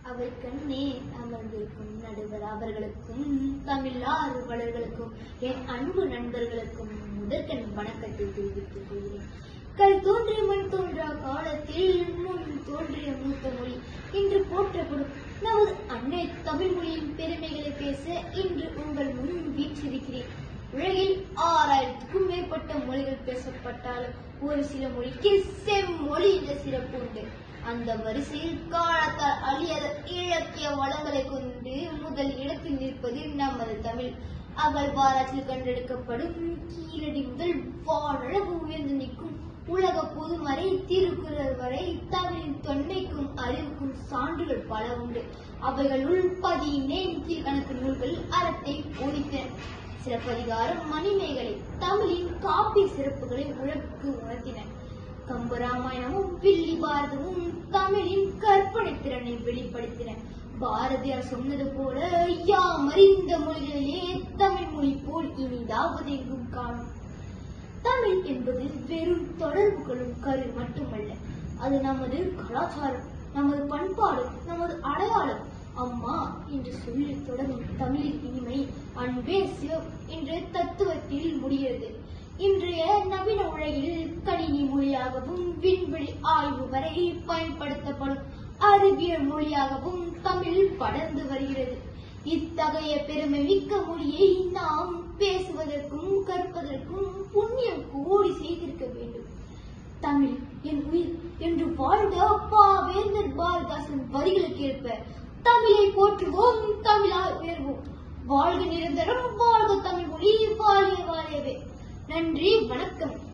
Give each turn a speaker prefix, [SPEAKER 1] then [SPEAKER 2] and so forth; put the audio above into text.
[SPEAKER 1] அவர் கண்ணே அமர்ந்திருக்கும் நடுவர் அவர்களுக்கும் தமிழ் ஆர்வலர்களுக்கும் என் அன்பு நண்பர்களுக்கும் முதற்கண் வணக்கத்தை தெரிவித்துக் கொள்கிறேன். கல் தோன்றிய மண் தோன்றா காலத்தில் முன் தோன்றிய மூத்த மொழி இன்று போற்றப்படும் நமது அன்னை தமிழ் மொழியின் பெருமைகளை பேச இன்று உங்கள் முன் வீற்றிருக்கிறேன். உலகில் 6000க்கும் மேற்பட்ட மொழிகள் பேசப்பட்டாலும் ஒரு சில மொழிக்கு செம்மொழி என்ற சிறப்பு உண்டு. அந்த வரிசையில் காலத்தால் அழியாத இலக்கிய வளங்களை கொண்டு முதல் இடத்தில் நிற்பது நமது தமிழ். அகழ்வாராய்ச்சியில் கண்டெடுக்கப்படும் கீழடி முதல் வானளவு உயர்ந்து நிற்கும் உலக பொதுமறை திருக்குறள் வரை தமிழின் தொன்மைக்கும் அறிவுக்கும் சான்றுகள் பல உண்டு. அவைகளுள் 17 கணக்கு நூல்கள் அறத்தை போதித்தன. சிலப்பதிகாரம், மணிமேகலை தமிழின் காப்பிய சிறப்புகளை உலகுக்கு உணர்த்தின. கம்பராமாயணமும் வில்லி பாரதமும் தமிழின் கற்பனை திறனை வெளிப்படுத்தின. பாரதியார் சொன்னது போல யாமறிந்த மொழிகளிலே தமிழ் மொழி போல் இனிதாவது எங்கும் காணும். தமிழ் என்பது வெறும் தொடர்புகளும் கரு மட்டுமல்ல, அது நமது கலாச்சாரம், நமது பண்பாடு, நமது அடையாளம். அம்மா என்று சொல்லி தொடங்கும் தமிழின் இனிமை அன்பே சிவம் என்ற தத்துவத்தில் முடிகிறது. இன்றைய நவீன உலகில் கணினி மொழியாகவும் விண்வெளி ஆய்வு வரை பயன்படுத்தப்படும் அறிவியல் மொழியாகவும் தமிழ் படர்ந்து வருகிறது. இத்தகைய பெருமை மிக்க மொழியை நாம் பேசுவதற்கும் கற்பதற்கும் புண்ணியம் கோடி செய்திருக்க வேண்டும். தமிழ் என் உயிர் என்று வாழ்ந்த பாவேந்தர் பாரதிதாசன் வரிகளுக்கு ஏற்ப தமிழை போற்றுவோம், தமிழால் உயர்வோம். வாழ்க நிரந்தரம், வாழ்க தமிழ் மொழி, வாழிய வாழியவே. நன்றி, வணக்கம்.